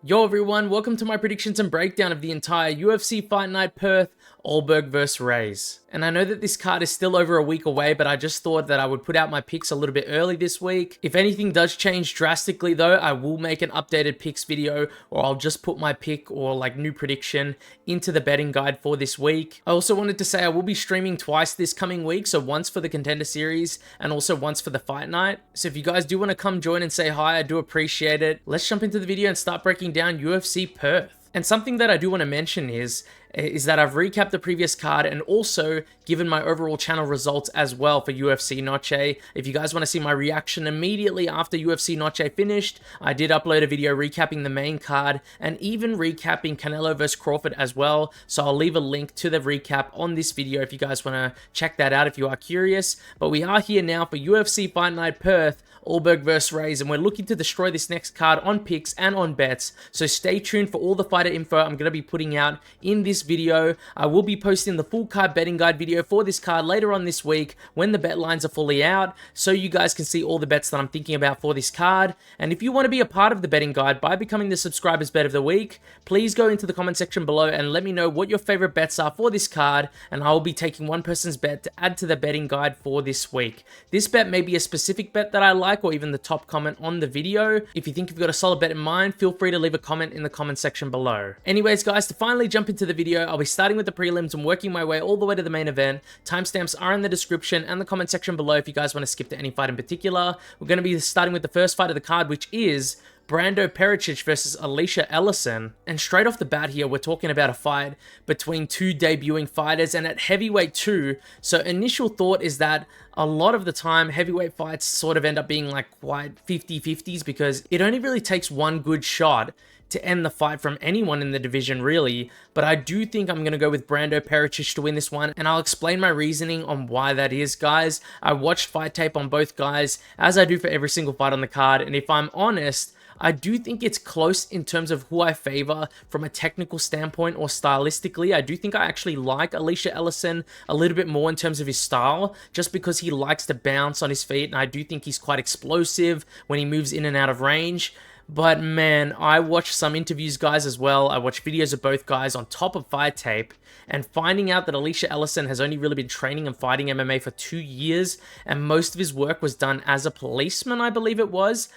Yo everyone, welcome to my predictions and breakdown of the entire UFC Fight Night Perth, Ulberg vs Rays. And I know that this card is still over a week away, but I just thought that I would put out my picks a little bit early this week. If anything does change drastically though, I will make an updated picks video, or I'll just put my pick or like new prediction into the betting guide for this week. I also wanted to say I will be streaming twice this coming week, so once for the Contender Series and also once for the Fight Night. So if you guys do want to come join and say hi, I do appreciate it. Let's jump into the video and start breaking down UFC Perth. And something that I do want to mention is that I've recapped the previous card and also given my overall channel results as well for UFC Noche. If you guys want to see my reaction immediately after UFC Noche finished, I did upload a video recapping the main card and even recapping Canelo vs Crawford as well. So I'll leave a link to the recap on this video if you guys want to check that out if you are curious. But we are here now for UFC Fight Night Perth, Ulberg vs Rays, and we're looking to destroy this next card on picks and on bets, so stay tuned for all the fighter info I'm going to be putting out in this video. I will be posting the full card betting guide video for this card later on this week when the bet lines are fully out, so you guys can see all the bets that I'm thinking about for this card. And if you want to be a part of the betting guide by becoming the subscribers bet of the week, please go into the comment section below and let me know what your favorite bets are for this card, and I will be taking one person's bet to add to the betting guide for this week. This bet may be a specific bet that I like, or even the top comment on the video. If you think you've got a solid bet in mind, feel free to leave a comment in the comment section below. Anyways guys, to finally jump into the video, I'll be starting with the prelims and working my way all the way to the main event. Timestamps are in the description and the comment section below if you guys want to skip to any fight in particular. We're going to be starting with the first fight of the card, which is Brando Pericic versus Elisha Ellison. And straight off the bat here, we're talking about a fight between two debuting fighters and at heavyweight too. So initial thought is that a lot of the time heavyweight fights sort of end up being like quite 50-50s because it only really takes one good shot to end the fight from anyone in the division really. But I do think I'm going to go with Brando Pericic to win this one, and I'll explain my reasoning on why that is, guys. I watched fight tape on both guys, as I do for every single fight on the card, and if I'm honest, I do think it's close in terms of who I favor from a technical standpoint or stylistically. I do think I actually like Elisha Ellison a little bit more in terms of his style, just because he likes to bounce on his feet, and I do think he's quite explosive when he moves in and out of range. But man, I watched some interviews, guys, as well. I watched videos of both guys on top of fight tape, and finding out that Elisha Ellison has only really been training and fighting MMA for 2 years, and most of his work was done as a policeman, I believe it was.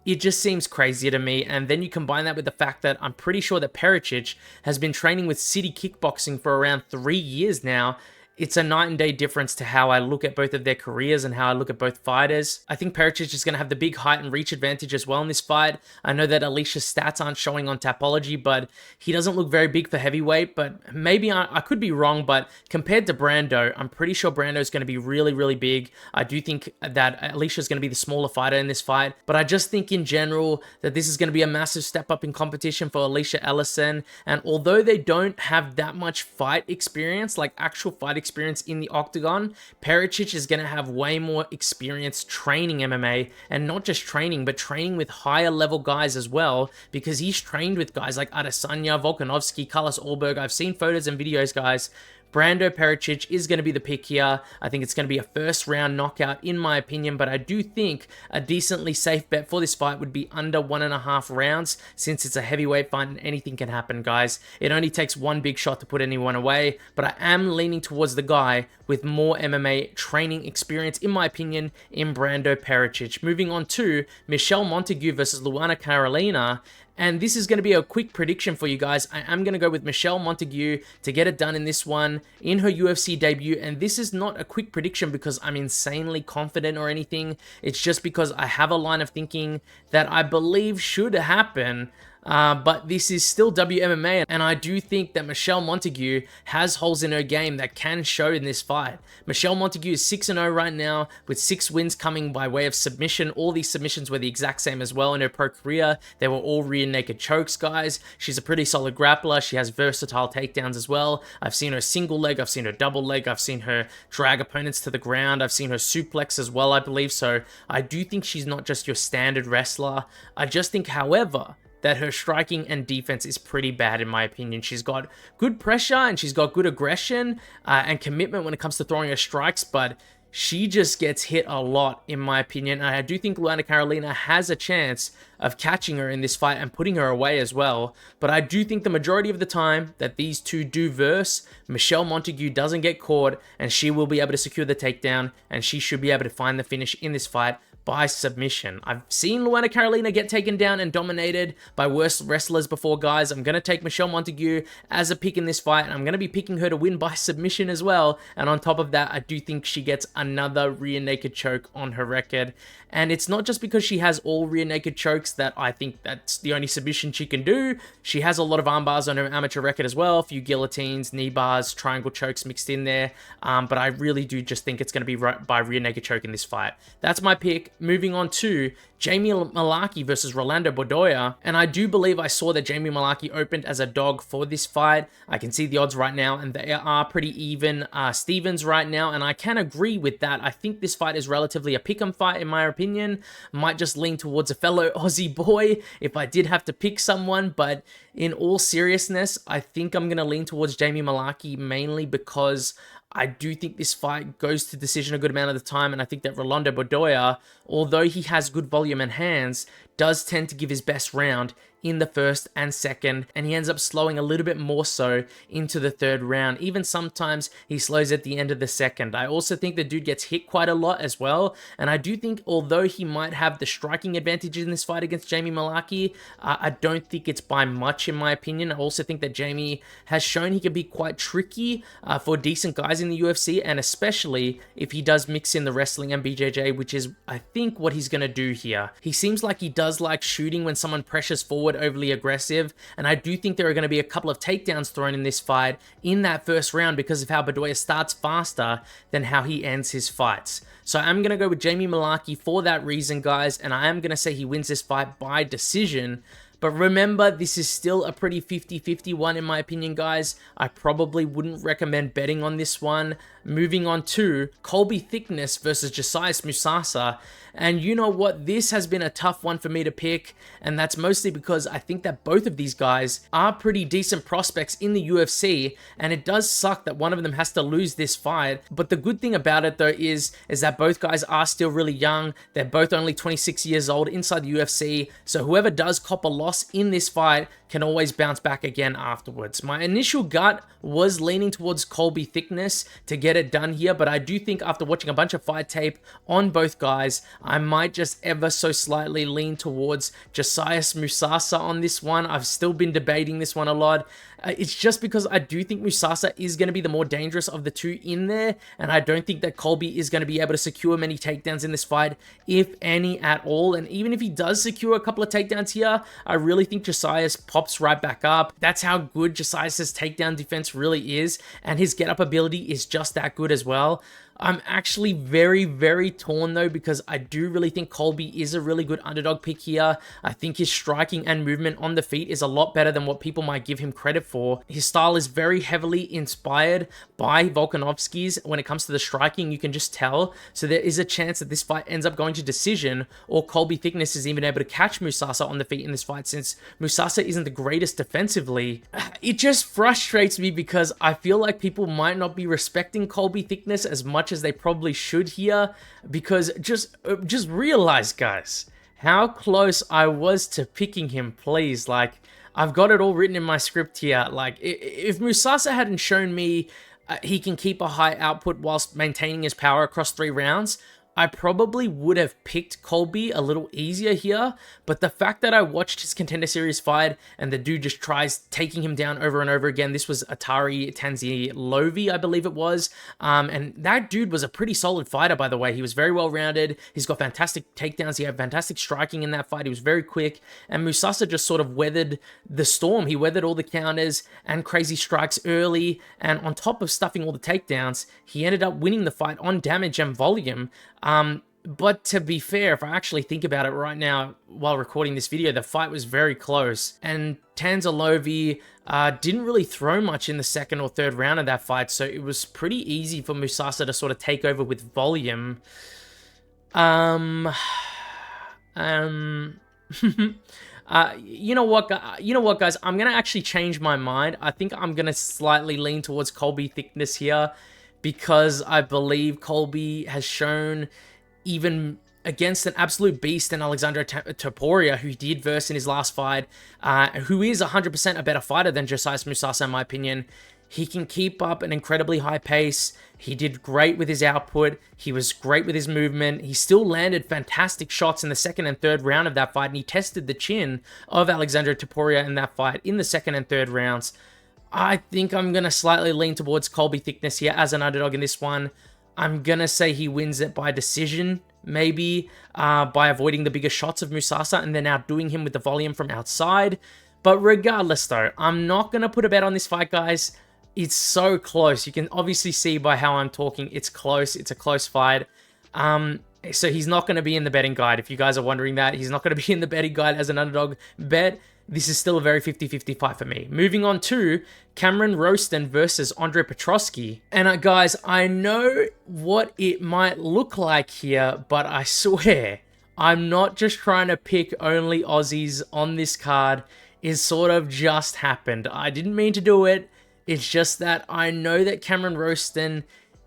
It just seems crazier to me. And then you combine that with the fact that I'm pretty sure that Pericic has been training with City Kickboxing for around 3 years now. It's a night and day difference to how I look at both of their careers and how I look at both fighters. I think Pericic is going to have the big height and reach advantage as well in this fight. I know that Elisha's stats aren't showing on Tapology, but he doesn't look very big for heavyweight. But maybe I could be wrong, but compared to Brando, I'm pretty sure Brando is going to be really, really big. I do think that Elisha is going to be the smaller fighter in this fight, but I just think in general that this is going to be a massive step up in competition for Elisha Ellison. And although they don't have that much fight experience, like actual fight experience in the octagon, Pericic is going to have way more experience training MMA, and not just training, but training with higher level guys as well, because he's trained with guys like Adesanya, Volkanovski, Carlos Ulberg. I've seen photos and videos, guys. Brando Pericic is going to be the pick here. I think it's going to be a first round knockout in my opinion, but I do think a decently safe bet for this fight would be under 1.5 rounds, since it's a heavyweight fight and anything can happen, guys. It only takes one big shot to put anyone away, but I am leaning towards the guy with more MMA training experience, in my opinion, in Brando Pericic. Moving on to Michelle Montague versus Luana Carolina. And this is going to be a quick prediction for you guys. I am going to go with Michelle Montague to get it done in this one in her UFC debut. And this is not a quick prediction because I'm insanely confident or anything. It's just because I have a line of thinking that I believe should happen. But this is still WMMA, and I do think that Michelle Montague has holes in her game that can show in this fight. Michelle Montague is 6-0 right now, with 6 wins coming by way of submission. All these submissions were the exact same as well in her pro career. They were all rear naked chokes, guys. She's a pretty solid grappler. She has versatile takedowns as well. I've seen her single leg, I've seen her double leg, I've seen her drag opponents to the ground, I've seen her suplex as well, I believe. So I do think she's not just your standard wrestler. I just think, however, that her striking and defense is pretty bad in my opinion. She's got good pressure and she's got good aggression and commitment when it comes to throwing her strikes, but she just gets hit a lot, in my opinion. And I do think Luana Carolina has a chance of catching her in this fight and putting her away as well. But I do think the majority of the time that these two do verse, Michelle Montague doesn't get caught, and she will be able to secure the takedown, and she should be able to find the finish in this fight by submission. I've seen Luana Carolina get taken down and dominated by worse wrestlers before, guys. I'm going to take Michelle Montague as a pick in this fight, and I'm going to be picking her to win by submission as well. And on top of that, I do think she gets another rear naked choke on her record. And it's not just because she has all rear naked chokes that I think that's the only submission she can do. She has a lot of arm bars on her amateur record as well. A few guillotines, knee bars, triangle chokes mixed in there. But I really do just think it's going to be right by rear naked choke in this fight. That's my pick. Moving on to Jamie Mullarkey versus Rolando Bedoya. And I do believe I saw that Jamie Mullarkey opened as a dog for this fight. I can see the odds right now, and they are pretty even Stevens right now, and I can agree with that. I think this fight is relatively a pick'em fight, in my opinion. Might just lean towards a fellow Aussie boy if I did have to pick someone, but in all seriousness, I think I'm going to lean towards Jamie Mullarkey mainly because I do think this fight goes to decision a good amount of the time, and I think that Rolando Bedoya, although he has good volume and hands, does tend to give his best round in the first and second, and he ends up slowing a little bit more so into the third round. Even sometimes he slows at the end of the second. I also think the dude gets hit quite a lot as well, and I do think although he might have the striking advantage in this fight against Jamie Mullarkey, I don't think it's by much in my opinion. I also think that Jamie has shown he can be quite tricky for decent guys in the UFC, and especially if he does mix in the wrestling and BJJ, which is I think what he's going to do here. He seems like he does like shooting when someone pressures forward, overly aggressive, and I do think there are going to be a couple of takedowns thrown in this fight in that first round because of how Bedoya starts faster than how he ends his fights. So I'm going to go with Jamie Mullarkey for that reason, guys, and I am going to say he wins this fight by decision. But remember, this is still a pretty 50-50 one in my opinion, guys. I probably wouldn't recommend betting on this one. Moving on to Colby Thicknesse versus Josias Musasa. And you know what? This has been a tough one for me to pick, and that's mostly because I think that both of these guys are pretty decent prospects in the UFC, and it does suck that one of them has to lose this fight. But the good thing about it, though, is that both guys are still really young. They're both only 26 years old inside the UFC, so whoever does cop a loss in this fight can always bounce back again afterwards. My initial gut was leaning towards Colby Thicknesse to get it done here, but I do think after watching a bunch of fight tape on both guys, I might just ever so slightly lean towards Josias Musasa on this one. I've still been debating this one a lot. It's just because I do think Musasa is going to be the more dangerous of the two in there, and I don't think that Colby is going to be able to secure many takedowns in this fight, if any at all. And even if he does secure a couple of takedowns here, I really think Josias pops right back up. That's how good Josias' takedown defense really is, and his get-up ability is just that good as well. I'm actually very, very torn though, because I do really think Colby is a really good underdog pick here. I think his striking and movement on the feet is a lot better than what people might give him credit for. His style is very heavily inspired by Volkanovski's when it comes to the striking, you can just tell. So there is a chance that this fight ends up going to decision, or Colby Thicknesse is even able to catch Musasa on the feet in this fight, since Musasa isn't the greatest defensively. It just frustrates me because I feel like people might not be respecting Colby Thicknesse as much as they probably should here, because just realize, guys, how close I was to picking him. Please, like, I've got it all written in my script here. Like, if Musasa hadn't shown me he can keep a high output whilst maintaining his power across 3 rounds, I probably would have picked Colby a little easier here, but the fact that I watched his Contender Series fight and the dude just tries taking him down over and over again. This was Atari Tanzilovi, I believe it was, and that dude was a pretty solid fighter, by the way. He was very well-rounded. He's got fantastic takedowns. He had fantastic striking in that fight. He was very quick, and Musasa just sort of weathered the storm. He weathered all the counters and crazy strikes early, and on top of stuffing all the takedowns, he ended up winning the fight on damage and volume. But to be fair, if I actually think about it right now while recording this video, the fight was very close, and Tanzilovi didn't really throw much in the second or third round of that fight, so it was pretty easy for Musasa to sort of take over with volume. You know what, guys? I'm gonna actually change my mind. I think I'm gonna slightly lean towards Colby Thicknesse here, because I believe Colby has shown, even against an absolute beast in Alexandre Topuria, who he did verse in his last fight, who is 100% a better fighter than Josias Musasa in my opinion, he can keep up an incredibly high pace. He did great with his output. He was great with his movement. He still landed fantastic shots in the second and third round of that fight, and he tested the chin of Alexandre Topuria in that fight in the second and third rounds. I think I'm going to slightly lean towards Colby Thicknesse here as an underdog in this one. I'm going to say he wins it by decision, maybe by avoiding the bigger shots of Musasa and then outdoing him with the volume from outside. But regardless though, I'm not going to put a bet on this fight, guys. It's so close. You can obviously see by how I'm talking, it's close. It's a close fight. So he's not going to be in the betting guide. If you guys are wondering that, he's not going to be in the betting guide as an underdog bet. This is still a very 50-50 fight for me. Moving on to Rowston versus Andre Petroski. And guys, I know what it might look like here, but I swear, I'm not just trying to pick only Aussies on this card. It sort of just happened. I didn't mean to do it. It's just that I know that Rowston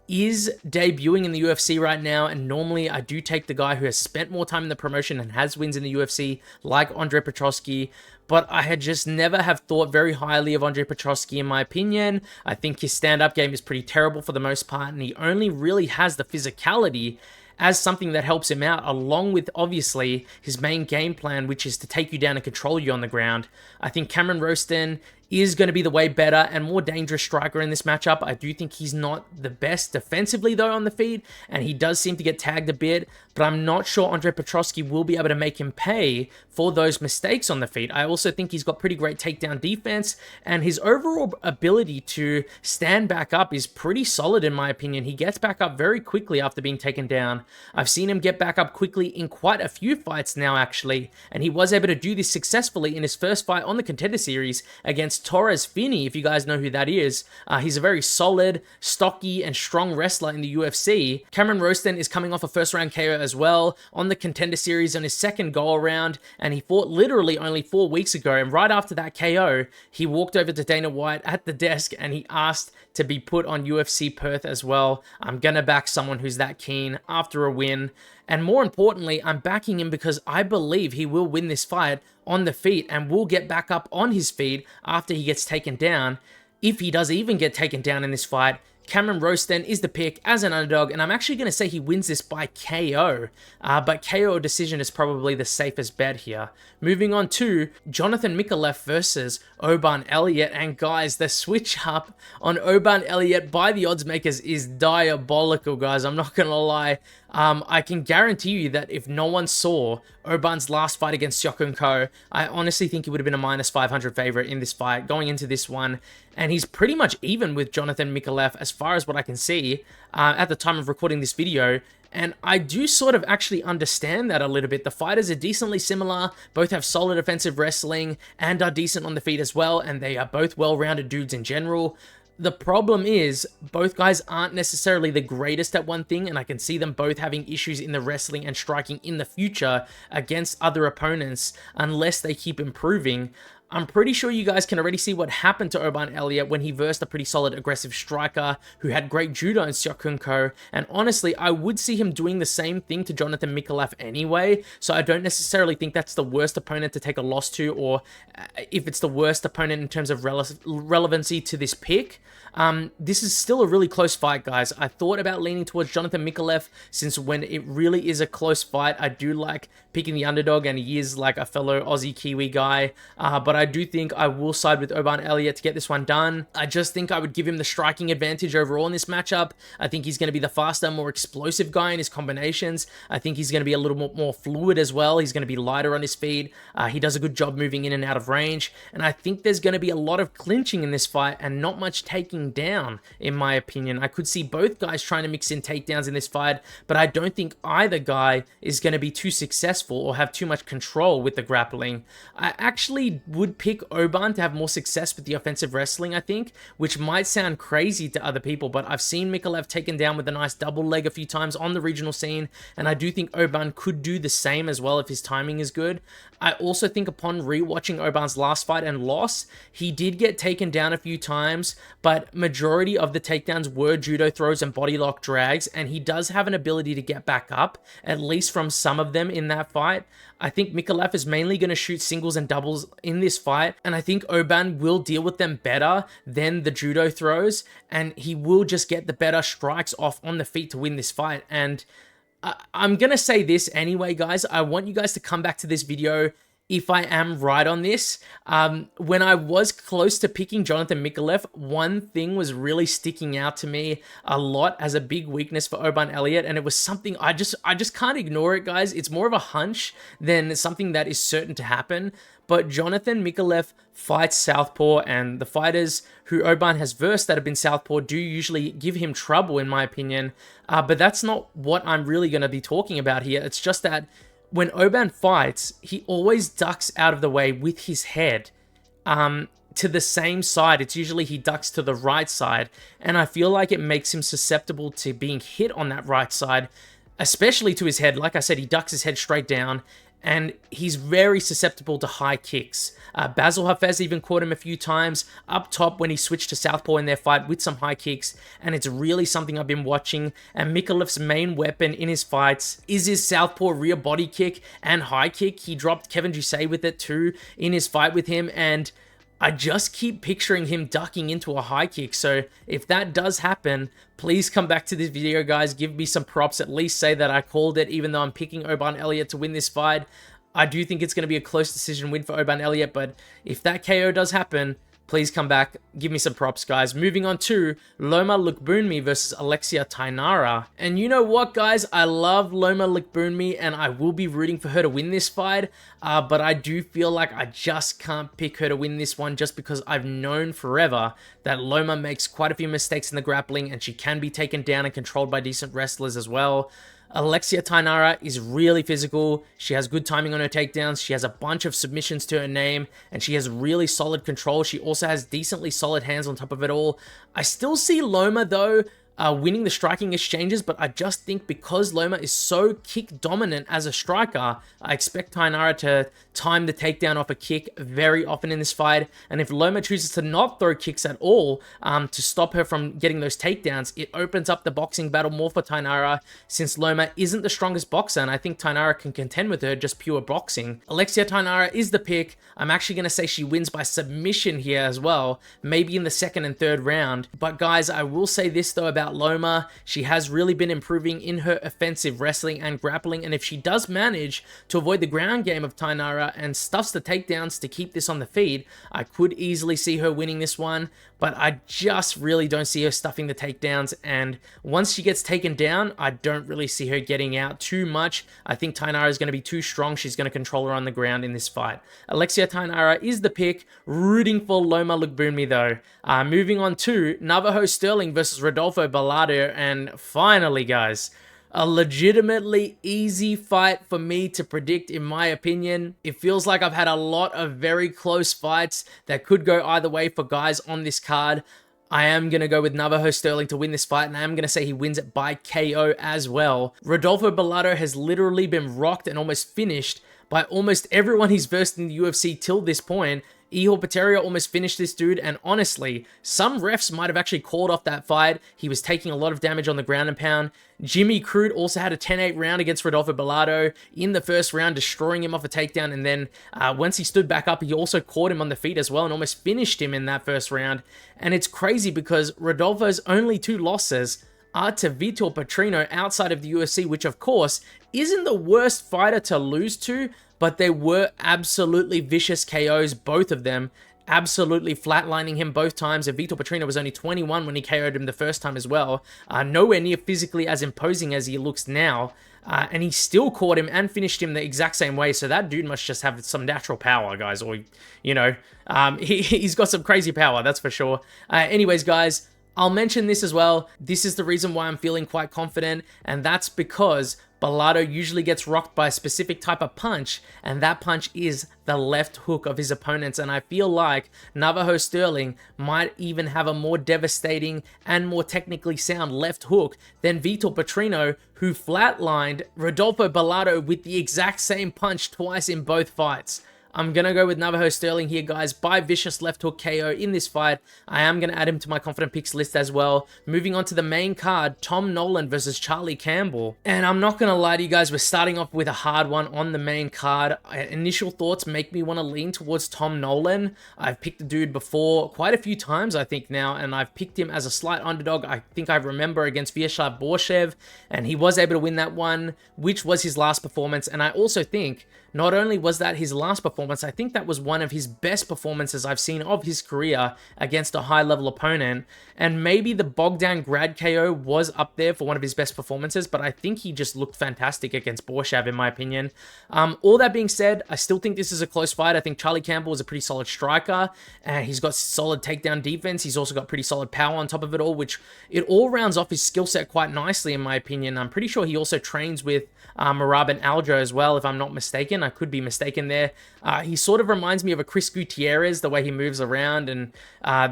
is debuting in the UFC right now, and normally I do take the guy who has spent more time in the promotion and has wins in the UFC, like Andre Petroski, but I had just never have thought very highly of Andre Petroski in my opinion. I think his stand-up game is pretty terrible for the most part, and he only really has the physicality as something that helps him out, along with, obviously, his main game plan, which is to take you down and control you on the ground. I think Rowston is going to be the way better and more dangerous striker in this matchup. I do think he's not the best defensively, though, on the feet, and he does seem to get tagged a bit, but I'm not sure Andre Petroski will be able to make him pay for those mistakes on the feet. I also think he's got pretty great takedown defense, and his overall ability to stand back up is pretty solid in my opinion. He gets back up very quickly after being taken down. I've seen him get back up quickly in quite a few fights now, actually, and he was able to do this successfully in his first fight on the Contender Series against Torres Finney, if you guys know who that is. He's a very solid, stocky, and strong wrestler in the UFC. Rowston is coming off a first-round KO as well on the Contender Series on his second go-around, and he fought literally only 4 weeks ago, and right after that KO, he walked over to Dana White at the desk, and he asked to be put on UFC Perth as well. I'm gonna back someone who's that keen after a win. And more importantly, I'm backing him because I believe he will win this fight on the feet and will get back up on his feet after he gets taken down. If he does even get taken down in this fight, Rowston is the pick as an underdog, and I'm actually going to say he wins this by KO, but KO decision is probably the safest bet here. Moving on to Jonathan Micallef versus Oban Elliott, and guys, the switch up on Oban Elliott by the odds makers is diabolical, guys. I'm not going to lie. I can guarantee you that if no one saw Oban's last fight against Syokun Ko, I honestly think he would have been a minus 500 favorite in this fight going into this one. And he's pretty much even with Jonathan Micallef as far as what I can see at the time of recording this video. And I do sort of actually understand that a little bit. The fighters are decently similar, both have solid offensive wrestling and are decent on the feet as well, and they are both well-rounded dudes in general. The problem is, both guys aren't necessarily the greatest at one thing, and I can see them both having issues in the wrestling and striking in the future against other opponents unless they keep improving. I'm pretty sure you guys can already see what happened to Oban Elliott when he versed a pretty solid aggressive striker who had great judo in Syokun Ko, and honestly, I would see him doing the same thing to Jonathan Micallef anyway, so I don't necessarily think that's the worst opponent to take a loss to, or if it's the worst opponent in terms of relevancy to this pick. This is still a really close fight, guys. I thought about leaning towards Jonathan Micallef, since when it really is a close fight, I do like picking the underdog, and he is like a fellow Aussie Kiwi guy, but I do think I will side with Oban Elliott to get this one done. I just think I would give him the striking advantage overall in this matchup. I think he's going to be the faster, more explosive guy in his combinations. I think he's going to be a little more fluid as well. He's going to be lighter on his feet. He does a good job moving in and out of range, and I think there's going to be a lot of clinching in this fight and not much taking down, in my opinion. I could see both guys trying to mix in takedowns in this fight, but I don't think either guy is going to be too successful or have too much control with the grappling. I actually would pick Oban to have more success with the offensive wrestling, I think, which might sound crazy to other people, but I've seen Micallef taken down with a nice double leg a few times on the regional scene, and I do think Oban could do the same as well if his timing is good. I also think upon rewatching Oban's last fight and loss, he did get taken down a few times, but majority of the takedowns were judo throws and body lock drags, and he does have an ability to get back up, at least from some of them in that fight. I think Micallef is mainly going to shoot singles and doubles in this fight, and I think Oban will deal with them better than the judo throws, and he will just get the better strikes off on the feet to win this fight. And I'm going to say this anyway, guys. I want you guys to come back to this video if I am right on this. When I was close to picking Jonathan Micallef, one thing was really sticking out to me a lot as a big weakness for Oban Elliott, and it was something I just can't ignore it, guys. It's more of a hunch than something that is certain to happen. But Jonathan Micallef fights southpaw, and the fighters who Oban has versed that have been southpaw do usually give him trouble, in my opinion. But that's not what I'm really going to be talking about here. It's just that when Oban fights, he always ducks out of the way with his head to the same side. It's usually he ducks to the right side, and I feel like it makes him susceptible to being hit on that right side, especially to his head. Like I said, he ducks his head straight down, and he's very susceptible to high kicks. Basil Hafez even caught him a few times up top when he switched to southpaw in their fight with some high kicks, and it's really something I've been watching. And Micallef's main weapon in his fights is his southpaw rear body kick and high kick. He dropped Kevin Jusay with it too in his fight with him, and I just keep picturing him ducking into a high kick. So if that does happen, please come back to this video, guys. Give me some props. At least say that I called it, even though I'm picking Oban Elliott to win this fight. I do think it's going to be a close decision win for Oban Elliott, but if that KO does happen, please come back. Give me some props, guys. Moving on to Loma Lookboonmee versus Alexia Tainara. And you know what, guys? I love Loma Lookboonmee, and I will be rooting for her to win this fight. But I do feel like I just can't pick her to win this one, just because I've known forever that Loma makes quite a few mistakes in the grappling, and she can be taken down and controlled by decent wrestlers as well. Alexia Tainara is really physical. She has good timing on her takedowns. She has a bunch of submissions to her name, and she has really solid control. She also has decently solid hands on top of it all. I still see Loma, though, winning the striking exchanges, but I just think because Loma is so kick dominant as a striker, I expect Tainara to time the takedown off a kick very often in this fight. And if Loma chooses to not throw kicks at all to stop her from getting those takedowns, it opens up the boxing battle more for Tainara, since Loma isn't the strongest boxer, and I think Tainara can contend with her just pure boxing. Alexia Tainara is the pick. I'm actually going to say she wins by submission here as well, maybe in the second and third round. But guys, I will say this though about Loma. She has really been improving in her offensive wrestling and grappling, and if she does manage to avoid the ground game of Tainara and stuffs the takedowns to keep this on the feed, I could easily see her winning this one. But I just really don't see her stuffing the takedowns, and once she gets taken down, I don't really see her getting out too much. I think Tainara is going to be too strong. She's going to control her on the ground in this fight. Alexia Tainara is the pick, rooting for Loma Lookboonmee though. Moving on to Navajo Stirling versus Rodolfo Bellato, and finally, guys, a legitimately easy fight for me to predict, in my opinion. It feels like I've had a lot of very close fights that could go either way for guys on this card. I am going to go with Navajo Stirling to win this fight, and I am going to say he wins it by KO as well. Rodolfo Bellato has literally been rocked and almost finished by almost everyone he's versed in the UFC till this point. Ihor Potieria almost finished this dude, and honestly, some refs might have actually called off that fight. He was taking a lot of damage on the ground and pound. Jimmy Crute also had a 10-8 round against Rodolfo Bellato in the first round, destroying him off a takedown, and then once he stood back up, he also caught him on the feet as well and almost finished him in that first round. And it's crazy because Rodolfo's only 2 losses are to Vitor Petrino outside of the UFC, which of course isn't the worst fighter to lose to, but they were absolutely vicious KOs, both of them, absolutely flatlining him both times. And Vitor Petrino was only 21 when he KO'd him the first time as well. Nowhere near physically as imposing as he looks now. And he still caught him and finished him the exact same way. So that dude must just have some natural power, guys. Or, you know, he's got some crazy power, that's for sure. Anyways, guys, I'll mention this as well. This is the reason why I'm feeling quite confident, and that's because Bellato usually gets rocked by a specific type of punch, and that punch is the left hook of his opponents, and I feel like Navajo Stirling might even have a more devastating and more technically sound left hook than Vitor Petrino, who flatlined Rodolfo Bellato with the exact same punch twice in both fights. I'm going to go with Navajo Stirling here, guys, by vicious left hook KO in this fight. I am going to add him to my confident picks list as well. Moving on to the main card, Tom Nolan versus Charlie Campbell. And I'm not going to lie to you guys, we're starting off with a hard one on the main card. Initial thoughts make me want to lean towards Tom Nolan. I've picked the dude before quite a few times, I think now, and I've picked him as a slight underdog. I think I remember against Vyacheslav Borshev, and he was able to win that one, which was his last performance. And I also think not only was that his last performance, I think that was one of his best performances I've seen of his career against a high-level opponent. And maybe the Bogdan Grad KO was up there for one of his best performances, but I think he just looked fantastic against Borshev, in my opinion. All that being said, I still think this is a close fight. I think Charlie Campbell is a pretty solid striker, and he's got solid takedown defense. He's also got pretty solid power on top of it all, which it all rounds off his skill set quite nicely, in my opinion. I'm pretty sure he also trains with Marab and Aljo as well, if I'm not mistaken. I could be mistaken there. He sort of reminds me of a Chris Gutierrez, the way he moves around and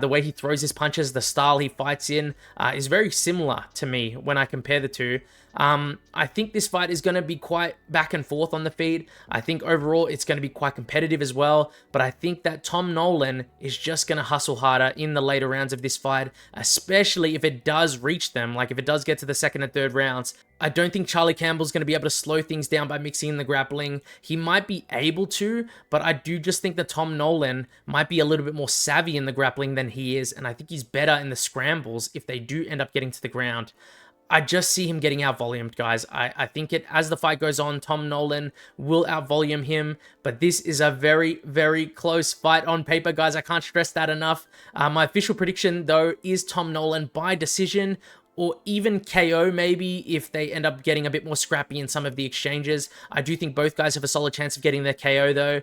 the way he throws his punches, the style he fights in is very similar to me when I compare the two. I think this fight is going to be quite back and forth on the feet. I think overall it's going to be quite competitive as well, but I think that Tom Nolan is just going to hustle harder in the later rounds of this fight, especially if it does reach them, like if it does get to the second and third rounds. I don't think Charlie Campbell's going to be able to slow things down by mixing in the grappling. He might be able to, but I do just think that Tom Nolan might be a little bit more savvy in the grappling than he is, and I think he's better in the scrambles if they do end up getting to the ground. I just see him getting out-volumed, guys. I think as the fight goes on, Tom Nolan will out-volume him, but this is a very, very close fight on paper, guys. I can't stress that enough. My official prediction, though, is Tom Nolan by decision, or even KO maybe if they end up getting a bit more scrappy in some of the exchanges. I do think both guys have a solid chance of getting their KO though.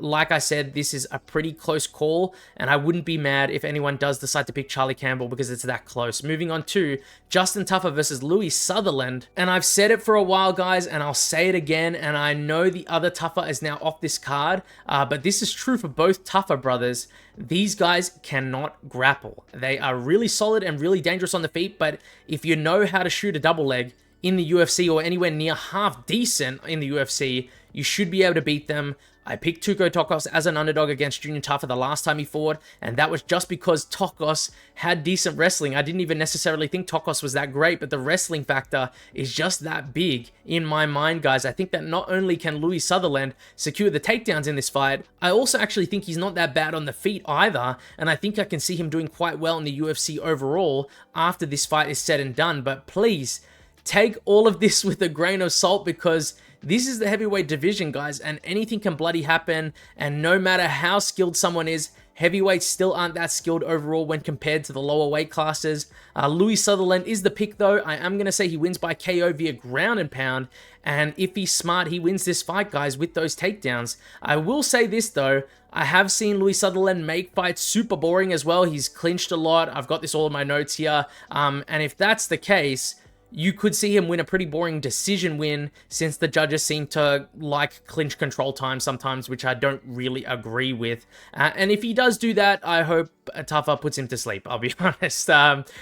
Like I said, this is a pretty close call, and I wouldn't be mad if anyone does decide to pick Charlie Campbell because it's that close. Moving on to Justin Tafa versus Louie Sutherland. And I've said it for a while, guys, and I'll say it again, and I know the other Tafa is now off this card, but this is true for both Tafa brothers. These guys cannot grapple. They are really solid and really dangerous on the feet, but if you know how to shoot a double leg in the UFC or anywhere near half decent in the UFC, you should be able to beat them. I picked Tuco Tokos as an underdog against Junior Tafa the last time he fought, and that was just because Tokos had decent wrestling. I didn't even necessarily think Tokos was that great, but the wrestling factor is just that big in my mind, guys. I think that not only can Louie Sutherland secure the takedowns in this fight, I also actually think he's not that bad on the feet either, and I think I can see him doing quite well in the UFC overall after this fight is said and done. But please, take all of this with a grain of salt, because this is the heavyweight division, guys, and anything can bloody happen, and no matter how skilled someone is, heavyweights still aren't that skilled overall when compared to the lower weight classes. Louie Sutherland is the pick, though. I am going to say he wins by KO via ground and pound, and if he's smart, he wins this fight, guys, with those takedowns. I will say this, though. I have seen Louie Sutherland make fights super boring as well. He's clinched a lot. I've got this all in my notes here, and if that's the case, you could see him win a pretty boring decision win, since the judges seem to like clinch control time sometimes, which I don't really agree with. And if he does do that, I hope Tafa puts him to sleep, I'll be honest.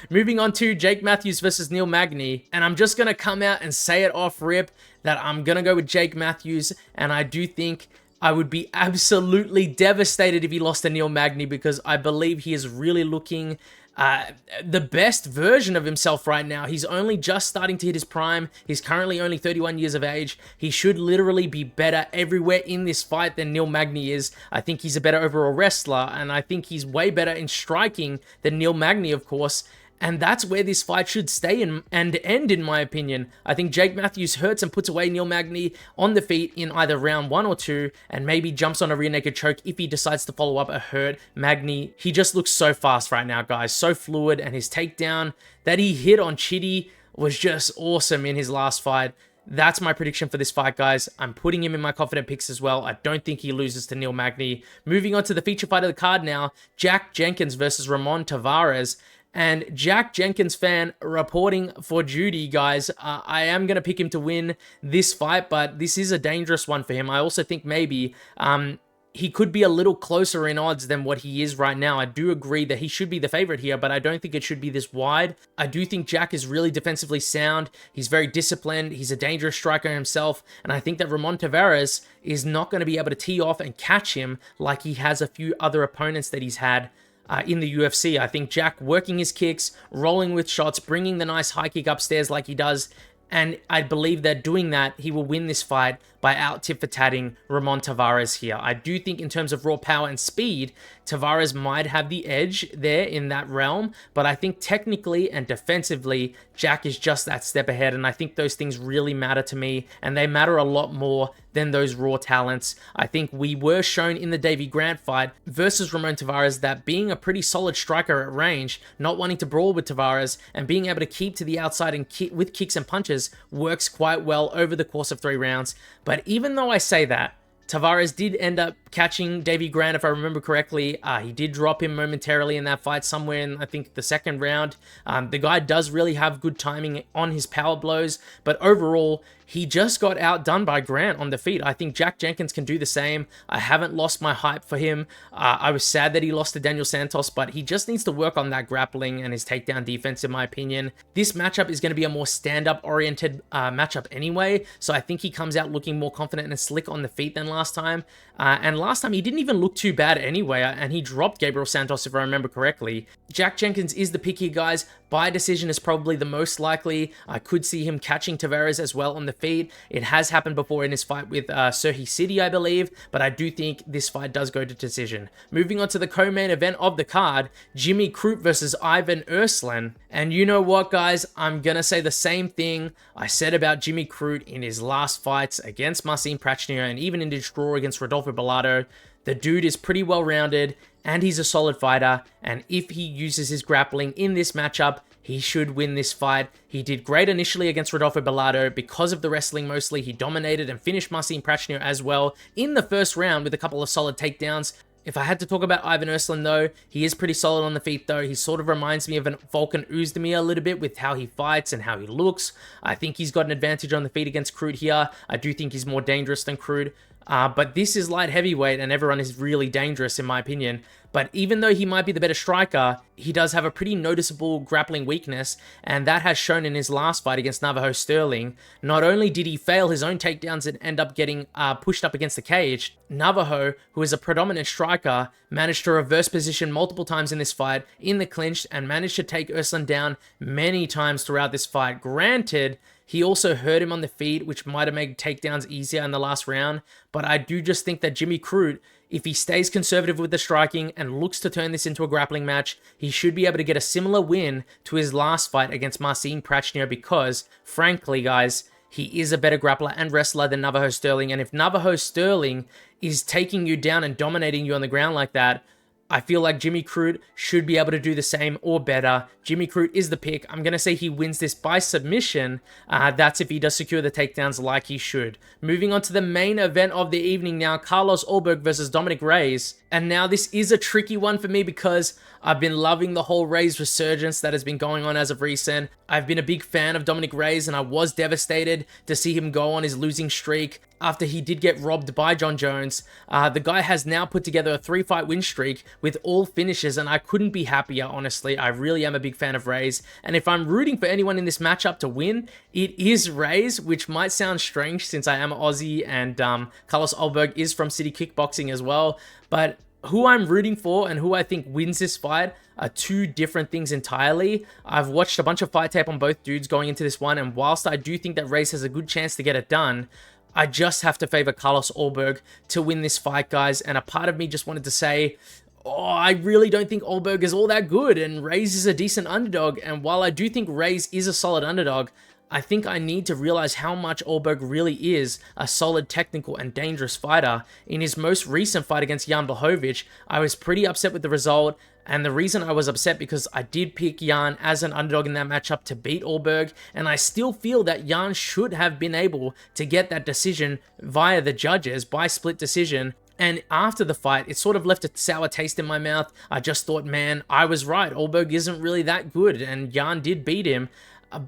Moving on to Jake Matthews versus Neil Magny. And I'm just going to come out and say it off rip that I'm going to go with Jake Matthews. And I do think I would be absolutely devastated if he lost to Neil Magny, because I believe he is really looking the best version of himself right now. He's only just starting to hit his prime. He's currently only 31 years of age. He should literally be better everywhere in this fight than Neil Magny is. I think he's a better overall wrestler, and I think he's way better in striking than Neil Magny, of course. And that's where this fight should stay and end, in my opinion. I think Jake Matthews hurts and puts away Neil Magny on the feet in either round 1 or 2, and maybe jumps on a rear naked choke if he decides to follow up a hurt Magny. He just looks so fast right now, guys. So fluid, and his takedown that he hit on Chitty was just awesome in his last fight. That's my prediction for this fight, guys. I'm putting him in my confident picks as well. I don't think he loses to Neil Magny. Moving on to the feature fight of the card now, Jack Jenkins versus Ramon Taveras. And Jack Jenkins fan reporting for duty, guys. I am going to pick him to win this fight, but this is a dangerous one for him. I also think maybe he could be a little closer in odds than what he is right now. I do agree that he should be the favorite here, but I don't think it should be this wide. I do think Jack is really defensively sound. He's very disciplined. He's a dangerous striker himself. And I think that Ramon Taveras is not going to be able to tee off and catch him like he has a few other opponents that he's had in the UFC. I think Jack working his kicks, rolling with shots, bringing the nice high kick upstairs like he does, and I believe that doing that, he will win this fight by out-tit-for-tatting Ramon Taveras here. I do think in terms of raw power and speed, Taveras might have the edge there in that realm, but I think technically and defensively, Jack is just that step ahead, and I think those things really matter to me, and they matter a lot more than those raw talents. I think we were shown in the Davy Grant fight versus Ramon Taveras that being a pretty solid striker at range, not wanting to brawl with Taveras, and being able to keep to the outside and with kicks and punches works quite well over the course of 3 rounds. But even though I say that, Taveras did end up catching Davy Grant, if I remember correctly. He did drop him momentarily in that fight somewhere in, I think, the 2nd round. The guy does really have good timing on his power blows, but overall, he just got outdone by Grant on the feet. I think Jack Jenkins can do the same. I haven't lost my hype for him. I was sad that he lost to Daniel Santos, but he just needs to work on that grappling and his takedown defense, in my opinion. This matchup is going to be a more stand-up oriented matchup anyway, so I think he comes out looking more confident and slick on the feet than last time. And last time he didn't even look too bad anyway, and he dropped Gabriel Santos, if I remember correctly. Jack Jenkins is the pick here, guys. By decision is probably the most likely. I could see him catching Taveras as well on the feet. It has happened before in his fight with Serhi City, I believe, but I do think this fight does go to decision. Moving on to the co-main event of the card, Jimmy Crute versus Ivan Erslan. And you know what, guys? I'm going to say the same thing I said about Jimmy Crute in his last fights against Marcin Prachnio and even in his draw against Rodolfo Bellato. The dude is pretty well-rounded, and he's a solid fighter, and if he uses his grappling in this matchup, he should win this fight. He did great initially against Rodolfo Bellato because of the wrestling mostly. He dominated and finished Marcin Prachnio as well in the 1st round with a couple of solid takedowns. If I had to talk about Ivan Erslan though, he is pretty solid on the feet though. He sort of reminds me of an Volkan Oezdemir a little bit with how he fights and how he looks. I think he's got an advantage on the feet against Crute here. I do think he's more dangerous than Crute. But this is light heavyweight and everyone is really dangerous in my opinion. But even though he might be the better striker, he does have a pretty noticeable grappling weakness, and that has shown in his last fight against Navajo Stirling. Not only did he fail his own takedowns and end up getting pushed up against the cage, Navajo, who is a predominant striker, managed to reverse position multiple times in this fight in the clinch and managed to take Erslan down many times throughout this fight. Granted, he also hurt him on the feet, which might have made takedowns easier in the last round, but I do just think that Jimmy Crute, if he stays conservative with the striking and looks to turn this into a grappling match, he should be able to get a similar win to his last fight against Marcin Prachnio because, frankly, guys, he is a better grappler and wrestler than Navajo Stirling, and if Navajo Stirling is taking you down and dominating you on the ground like that, I feel like Jimmy Crute should be able to do the same or better. Jimmy Crute is the pick. I'm going to say he wins this by submission. That's if he does secure the takedowns like he should. Moving on to the main event of the evening now, Carlos Ulberg versus Dominic Reyes. And now this is a tricky one for me because I've been loving the whole Reyes resurgence that has been going on as of recent. I've been a big fan of Dominic Reyes and I was devastated to see him go on his losing streak after he did get robbed by John Jones. The guy has now put together a 3-fight win streak with all finishes and I couldn't be happier, honestly. I really am a big fan of Reyes. And if I'm rooting for anyone in this matchup to win, it is Reyes, which might sound strange since I am Aussie and Carlos Ulberg is from City Kickboxing as well. But who I'm rooting for and who I think wins this fight are two different things entirely. I've watched a bunch of fight tape on both dudes going into this one, and whilst I do think that Reyes has a good chance to get it done, I just have to favor Carlos Ulberg to win this fight, guys. And a part of me just wanted to say, I really don't think Ulberg is all that good, and Reyes is a decent underdog. And while I do think Reyes is a solid underdog, I think I need to realize how much Ulberg really is a solid technical and dangerous fighter. In his most recent fight against Jan Blachowicz, I was pretty upset with the result, and the reason I was upset because I did pick Jan as an underdog in that matchup to beat Ulberg, and I still feel that Jan should have been able to get that decision via the judges by split decision. And after the fight, it sort of left a sour taste in my mouth. I just thought, man, I was right. Ulberg isn't really that good, and Jan did beat him.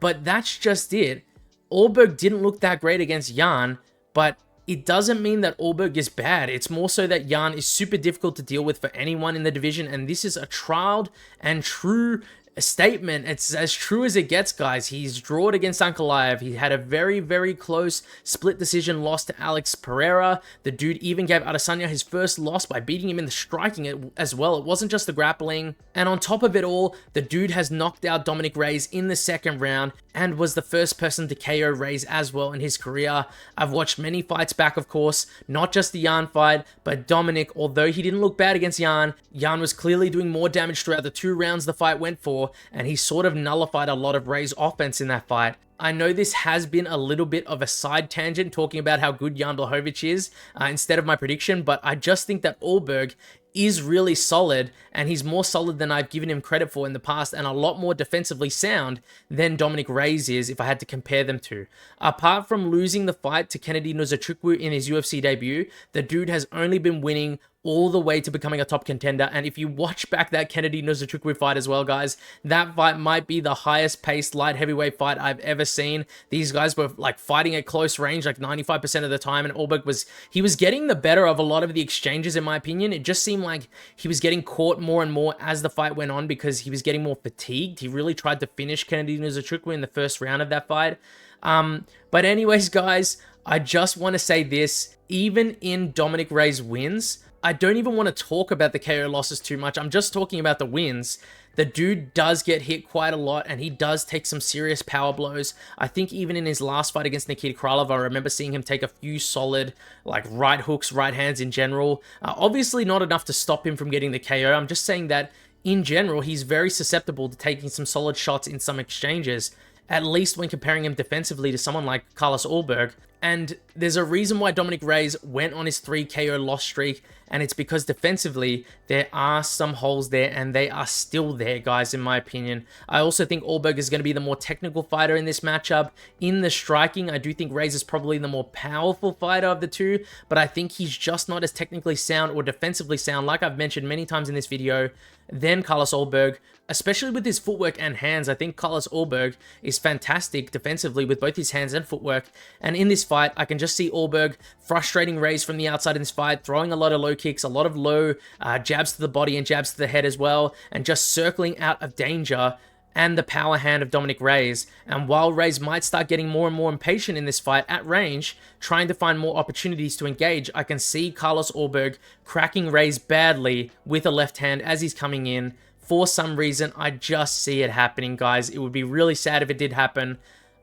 But that's just it. Ulberg didn't look that great against Jan, but it doesn't mean that Ulberg is bad. It's more so that Jan is super difficult to deal with for anyone in the division, and this is a tried and true statement. It's as true as it gets, guys. He's drawed against Micallef. He had a very, very close split decision loss to Alex Pereira. The dude even gave Adesanya his first loss by beating him in the striking as well. It wasn't just the grappling. And on top of it all, the dude has knocked out Dominic Reyes in the second round and was the first person to KO Reyes as well in his career. I've watched many fights back, of course, not just the Jan fight, but Dominic, although he didn't look bad against Jan, Jan was clearly doing more damage throughout the 2 rounds the fight went for, and he sort of nullified a lot of Reyes' offense in that fight. I know this has been a little bit of a side tangent talking about how good Jan Blachowicz is instead of my prediction, but I just think that Ulberg is really solid, and he's more solid than I've given him credit for in the past, and a lot more defensively sound than Dominic Reyes is if I had to compare them to. Apart from losing the fight to Kennedy Nzechukwu in his UFC debut, the dude has only been winning all the way to becoming a top contender. And if you watch back that Kennedy Nzechukwu fight as well, guys, that fight might be the highest paced light heavyweight fight I've ever seen. These guys were like fighting at close range like 95% of the time, and Ulberg was getting the better of a lot of the exchanges, in my opinion. It just seemed like he was getting caught more and more as the fight went on because he was getting more fatigued. He really tried to finish Kennedy Nzechukwu in the first round of that fight. But anyways, guys, I just want to say this. Even in Dominic Reyes' wins, I don't even want to talk about the KO losses too much. I'm just talking about the wins. The dude does get hit quite a lot, and he does take some serious power blows. I think even in his last fight against Nikita Krylov, I remember seeing him take a few solid, like, right hooks, right hands in general. Obviously not enough to stop him from getting the KO. I'm just saying that, in general, he's very susceptible to taking some solid shots in some exchanges, at least when comparing him defensively to someone like Carlos Ulberg. And there's a reason why Dominic Reyes went on his 3 KO loss streak, and it's because defensively, there are some holes there, and they are still there, guys, in my opinion. I also think Ulberg is going to be the more technical fighter in this matchup. In the striking, I do think Reyes is probably the more powerful fighter of the two, but I think he's just not as technically sound or defensively sound, like I've mentioned many times in this video, than Carlos Ulberg. Especially with his footwork and hands, I think Carlos Ulberg is fantastic defensively with both his hands and footwork. And in this fight, I can just see Ulberg frustrating Reyes from the outside in this fight, throwing a lot of low kicks, a lot of low jabs to the body and jabs to the head as well, and just circling out of danger and the power hand of Dominic Reyes. And while Reyes might start getting more and more impatient in this fight at range, trying to find more opportunities to engage, I can see Carlos Ulberg cracking Reyes badly with a left hand as he's coming in. For some reason, I just see it happening, guys. It would be really sad if it did happen.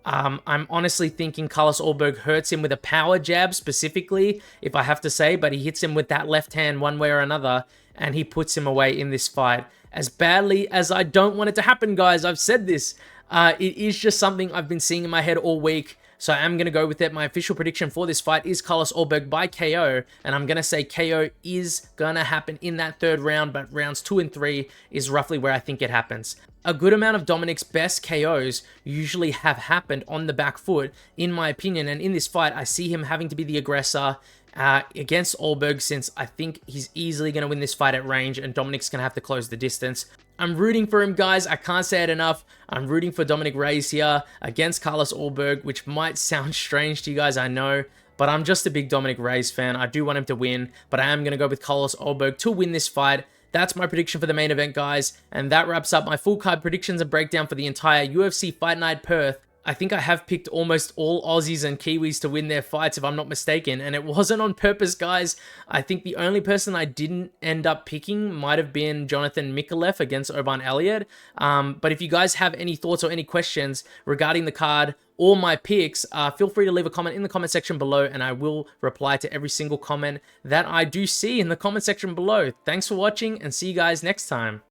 I'm honestly thinking Carlos Ulberg hurts him with a power jab specifically, if I have to say, but he hits him with that left hand one way or another, and he puts him away in this fight. As badly as I don't want it to happen, guys, I've said this. It is just something I've been seeing in my head all week. So I am going to go with it. My official prediction for this fight is Carlos Ulberg by KO. And I'm going to say KO is going to happen in that 3rd round, but rounds 2 and 3 is roughly where I think it happens. A good amount of Dominic's best KOs usually have happened on the back foot, in my opinion. And in this fight, I see him having to be the aggressor against Ulberg, since I think he's easily going to win this fight at range, and Dominic's going to have to close the distance. I'm rooting for him, guys. I can't say it enough. I'm rooting for Dominic Reyes here against Carlos Ulberg, which might sound strange to you guys, I know, but I'm just a big Dominic Reyes fan. I do want him to win, but I am going to go with Carlos Ulberg to win this fight. That's my prediction for the main event, guys, and that wraps up my full card predictions and breakdown for the entire UFC Fight Night Perth. I think I have picked almost all Aussies and Kiwis to win their fights, if I'm not mistaken, and it wasn't on purpose, guys. I think the only person I didn't end up picking might have been Jonathan Micallef against Oban Elliott. But if you guys have any thoughts or any questions regarding the card or my picks, feel free to leave a comment in the comment section below, and I will reply to every single comment that I do see in the comment section below. Thanks for watching, and see you guys next time.